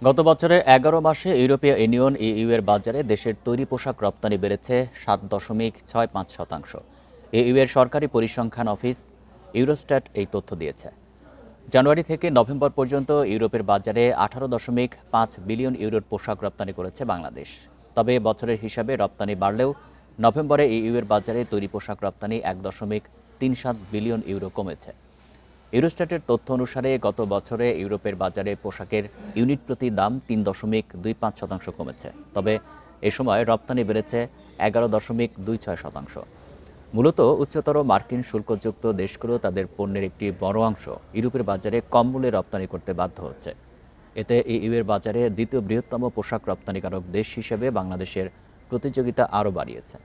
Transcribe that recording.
গত বছরের ১১ মাসে ইউরোপীয় ইউনিয়ন ইইউ এর বাজারে দেশের তৈরি পোশাক রপ্তানি বেড়েছে ৭.৬৫%। ইইউ এর সরকারি পরিসংখ্যান অফিস ইউরোস্ট্যাট এই তথ্য দিয়েছে। জানুয়ারি থেকে নভেম্বর পর্যন্ত ইউরোপের বাজারে ১৮.৫ বিলিয়ন ইউরোর পোশাক রপ্তানি করেছে বাংলাদেশ। তবে বছরের হিসাবে রপ্তানি বাড়লেও নভেম্বরে ইইউ এর বাজারে তৈরি পোশাক রপ্তানি ১.৩৭ বিলিয়ন ইউরো কমেছে। ইউরোস্ট্যাটের তথ্য অনুসারে গত বছরে ইউরোপের বাজারে পোশাকের ইউনিট প্রতি দাম ৩.২৫% কমেছে। তবে এ সময় রপ্তানি বেড়েছে ১১.26%। মূলত উচ্চতর মার্কিন শুল্কযুক্ত দেশগুলো তাদের পণ্যের একটি বড় অংশ ইউরোপের বাজারে কম মূল্যে রপ্তানি করতে বাধ্য হচ্ছে। এতে ইইউ এর বাজারে দ্বিতীয় বৃহত্তম পোশাক রপ্তানিকারক দেশ হিসেবে বাংলাদেশের প্রতিযোগিতা আরও বাড়িয়েছে।